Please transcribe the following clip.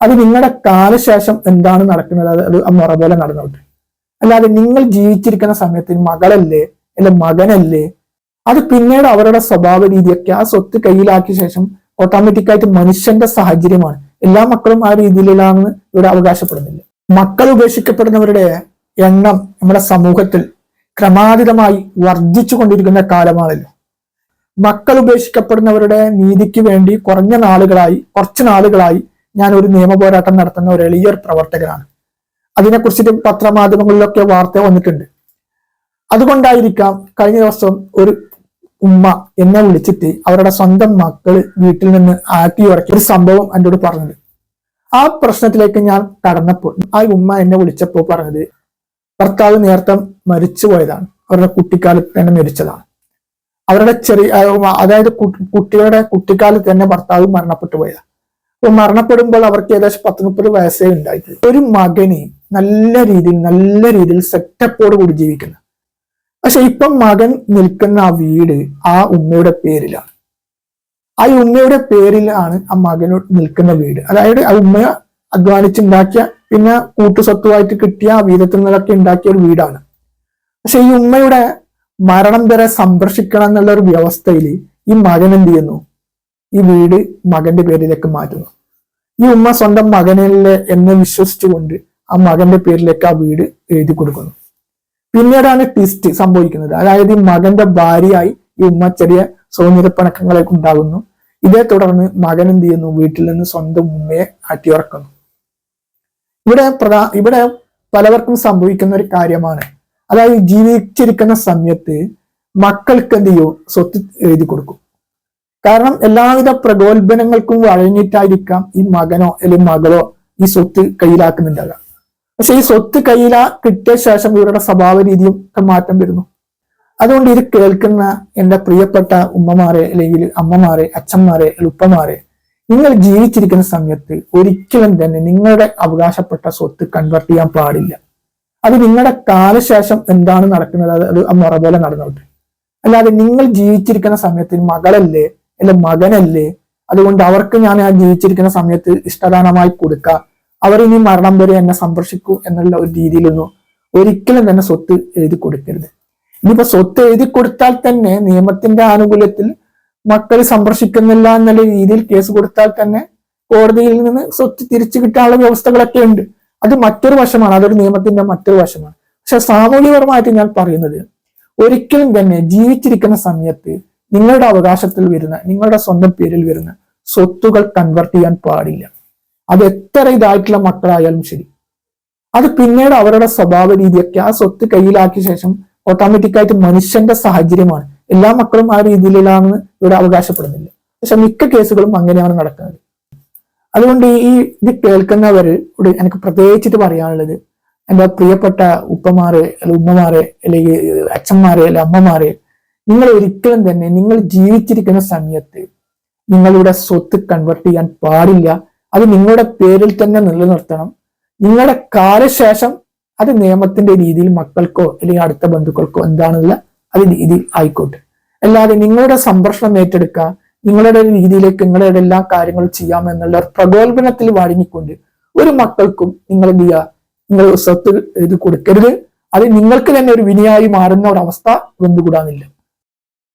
അത് നിങ്ങളുടെ കാലശേഷം എന്താണ് നടക്കുന്നത് അത് മുറ പോലെ നടന്നോട്ടെ. അല്ലാതെ നിങ്ങൾ ജീവിച്ചിരിക്കുന്ന സമയത്ത് മകളല്ലേ അല്ലെ മകനല്ലേ, അത് പിന്നീട് അവരുടെ സ്വഭാവ രീതിയൊക്കെ ആ സ്വത്ത് കയ്യിലാക്കിയ ശേഷം ഓട്ടോമാറ്റിക്കായിട്ട് മനുഷ്യന്റെ സാഹചര്യമാണ്. എല്ലാ മക്കളും ആ രീതിയിലാണെന്ന് ഇവിടെ അവകാശപ്പെടുന്നില്ല. മക്കൾ ഉപേക്ഷിക്കപ്പെടുന്നവരുടെ എണ്ണം നമ്മുടെ സമൂഹത്തിൽ ക്രമാതീതമായി വർദ്ധിച്ചു കൊണ്ടിരിക്കുന്ന കാലമാണല്ലോ. മക്കൾ ഉപേക്ഷിക്കപ്പെടുന്നവരുടെ നീതിക്ക് വേണ്ടി കുറച്ച് നാളുകളായി ഞാൻ ഒരു നിയമ പോരാട്ടം നടത്തുന്ന ഒരു എളിയൊരു പ്രവർത്തകനാണ്. അതിനെക്കുറിച്ചിട്ട് പത്രമാധ്യമങ്ങളിലൊക്കെ വാർത്ത വന്നിട്ടുണ്ട്. അതുകൊണ്ടായിരിക്കാം കഴിഞ്ഞ ദിവസം ഒരു ഉമ്മ എന്നെ വിളിച്ചിട്ട് അവരുടെ സ്വന്തം മക്കള് വീട്ടിൽ നിന്ന് ആട്ടി ഉറക്കിയ ഒരു സംഭവം എന്നോട് പറഞ്ഞത്. ആ പ്രശ്നത്തിലേക്ക് ഞാൻ കടന്നപ്പോൾ ആ ഉമ്മ എന്നെ വിളിച്ചപ്പോൾ പറഞ്ഞത് ഭർത്താവ് നേരത്തെ മരിച്ചു പോയതാണ്, അവരുടെ കുട്ടിക്കാലത്ത് തന്നെ മരിച്ചതാണ്. അവരുടെ അതായത് കുട്ടികളുടെ കുട്ടിക്കാലത്ത് തന്നെ ഭർത്താവ് മരണപ്പെട്ടു പോയതാണ്. അപ്പൊ മരണപ്പെടുമ്പോൾ അവർക്ക് ഏകദേശം 10-30 വയസ്സേ ഉണ്ടായിട്ടുള്ളൂ. ഒരു മകന് നല്ല രീതിയിൽ സെറ്റപ്പോട് കൂടി ജീവിക്കുന്നു. പക്ഷെ ഇപ്പം മകൻ നിൽക്കുന്ന ആ വീട് ആ ഉമ്മയുടെ പേരിലാണ്. ആ ഉമ്മയുടെ പേരിലാണ് ആ മകനോട് നിൽക്കുന്ന വീട്. അതായത് ആ ഉമ്മ അധ്വാനിച്ചുണ്ടാക്കിയ പിന്നെ കൂട്ടുസ്വത്തുമായിട്ട് കിട്ടിയ ആ വീതത്തിൽ നിന്നൊക്കെ ഉണ്ടാക്കിയ ഒരു വീടാണ്. പക്ഷെ ഈ ഉമ്മയുടെ മരണം വരെ സംരക്ഷിക്കണം എന്നുള്ള ഒരു വ്യവസ്ഥയിൽ ഈ മകൻ എന്ത് ചെയ്യുന്നു, ഈ വീട് മകന്റെ പേരിലേക്ക് മാറ്റുന്നു. ഈ ഉമ്മ സ്വന്തം മകനല്ലേ എന്ന് വിശ്വസിച്ചുകൊണ്ട് ആ മകന്റെ പേരിലേക്ക് ആ വീട് എഴുതി കൊടുക്കുന്നു. പിന്നീടാണ് ട്വിസ്റ്റ് സംഭവിക്കുന്നത്. അതായത് ഈ മകന്റെ ഭാര്യയായി ഈ ഉമ്മ ചെറിയ സൗന്ദര്യപ്പണക്കങ്ങളൊക്കെ ഉണ്ടാകുന്നു. ഇതേ തുടർന്ന് മകൻ എന്ത് ചെയ്യുന്നു, വീട്ടിൽ നിന്ന് സ്വന്തം ഉമ്മയെ അട്ടിയിറക്കുന്നു. ഇവിടെ പലവർക്കും സംഭവിക്കുന്ന ഒരു കാര്യമാണ്. അതായത് ജീവിച്ചിരിക്കുന്ന സമയത്ത് മക്കൾക്ക് എന്ത് ചെയ്യും, സ്വത്ത് എഴുതി കൊടുക്കും. കാരണം എല്ലാവിധ പ്രഗോത്ഭനങ്ങൾക്കും വഴങ്ങിയിട്ടായിരിക്കാം ഈ മകനോ അല്ലെങ്കിൽ മകളോ ഈ സ്വത്ത് കയ്യിലാക്കുന്നുണ്ടാകാം. പക്ഷെ ഈ സ്വത്ത് കിട്ടിയ ശേഷം ഇവരുടെ സ്വഭാവ രീതിയും മാറ്റം വരുന്നു. അതുകൊണ്ട് ഇത് കേൾക്കുന്ന എന്റെ പ്രിയപ്പെട്ട ഉമ്മമാരെ അല്ലെങ്കിൽ അമ്മമാരെ, അച്ഛന്മാരെ, ഉപ്പമാരെ, നിങ്ങൾ ജീവിച്ചിരിക്കുന്ന സമയത്ത് ഒരിക്കലും തന്നെ നിങ്ങളുടെ അവകാശപ്പെട്ട സ്വത്ത് കൺവേർട്ട് ചെയ്യാൻ പാടില്ല. അത് നിങ്ങളുടെ കാലശേഷം എന്താണ് നടക്കുന്നത് അത് മുറ പോലെ നടന്നോട്ടെ. അല്ലാതെ നിങ്ങൾ ജീവിച്ചിരിക്കുന്ന സമയത്ത് മകളല്ലേ അല്ലെ മകനല്ലേ, അതുകൊണ്ട് അവർക്ക് ഞാൻ ആ ജീവിച്ചിരിക്കുന്ന സമയത്ത് ഇഷ്ടദാനമായി കൊടുക്കുക, അവർ ഇനി മരണം വരെ എന്നെ സംരക്ഷിക്കൂ എന്നുള്ള ഒരു രീതിയിലൊന്നും ഒരിക്കലും തന്നെ സ്വത്ത് എഴുതി കൊടുക്കരുത്. ഇനിയിപ്പോ സ്വത്ത് എഴുതി കൊടുത്താൽ തന്നെ നിയമത്തിന്റെ ആനുകൂല്യത്തിൽ മക്കൾ സംരക്ഷിക്കുന്നില്ല എന്നുള്ള രീതിയിൽ കേസ് കൊടുത്താൽ തന്നെ കോടതിയിൽ നിന്ന് സ്വത്ത് തിരിച്ചു കിട്ടാനുള്ള വ്യവസ്ഥകളൊക്കെ ഉണ്ട്. അത് മറ്റൊരു വശമാണ്, അതൊരു നിയമത്തിന്റെ മറ്റൊരു വശമാണ്. പക്ഷെ സാമൂഹികപരമായിട്ട് ഞാൻ പറയുന്നത്, ഒരിക്കലും തന്നെ ജീവിച്ചിരിക്കുന്ന സമയത്ത് നിങ്ങളുടെ അവകാശത്തിൽ വരുന്ന, നിങ്ങളുടെ സ്വന്തം പേരിൽ വരുന്ന സ്വത്തുകൾ കൺവേർട്ട് ചെയ്യാൻ പാടില്ല. അത് എത്ര ഇതായിട്ടുള്ള മക്കളായാലും ശരി. അത് പിന്നീട് അവരുടെ സ്വഭാവ രീതിയൊക്കെ ആ സ്വത്ത് കയ്യിലാക്കിയ ശേഷം ഓട്ടോമാറ്റിക്കായിട്ട് മനുഷ്യന്റെ സാഹചര്യമാണ്. എല്ലാ മക്കളും ആ രീതിയിലാണെന്ന് ഇവിടെ അവകാശപ്പെടുന്നില്ല. പക്ഷെ മിക്ക കേസുകളും അങ്ങനെയാണ് നടക്കുന്നത്. അതുകൊണ്ട് ഇത് കേൾക്കുന്നവർ എനിക്ക് പ്രത്യേകിച്ചിട്ട് പറയാനുള്ളത്, എൻ്റെ പ്രിയപ്പെട്ട ഉപ്പമാരെ അല്ലെങ്കിൽ ഉമ്മമാരെ അല്ലെങ്കിൽ അച്ഛന്മാരെ അല്ലെ അമ്മമാരെ, നിങ്ങൾ ഒരിക്കലും തന്നെ നിങ്ങൾ ജീവിച്ചിരിക്കുന്ന സമയത്ത് നിങ്ങളുടെ സ്വത്ത് കൺവേർട്ട് ചെയ്യാൻ പാടില്ല. അത് നിങ്ങളുടെ പേരിൽ തന്നെ നിലനിർത്തണം. നിങ്ങളുടെ കാലശേഷം അത് നിയമത്തിന്റെ രീതിയിൽ മക്കൾക്കോ അല്ലെങ്കിൽ അടുത്ത ബന്ധുക്കൾക്കോ എന്താണെന്നുള്ള അത് രീതിയിൽ ആയിക്കോട്ടെ. അല്ലാതെ നിങ്ങളുടെ സംരക്ഷണം ഏറ്റെടുക്കുക, നിങ്ങളുടെ രീതിയിലേക്ക് നിങ്ങളുടെ എല്ലാ കാര്യങ്ങളും ചെയ്യാമെന്നുള്ള പ്രഗോത്ഭനത്തിൽ വഴങ്ങിക്കൊണ്ട് ഒരു മക്കൾക്കും നിങ്ങൾ എന്ത് ചെയ്യുക, നിങ്ങൾ സ്വത്ത് ഇത് കൊടുക്കരുത്. അത് നിങ്ങൾക്ക് തന്നെ ഒരു വിനയായി മാറുന്ന ഒരവസ്ഥ വന്നുകൂടാന്നില്ല.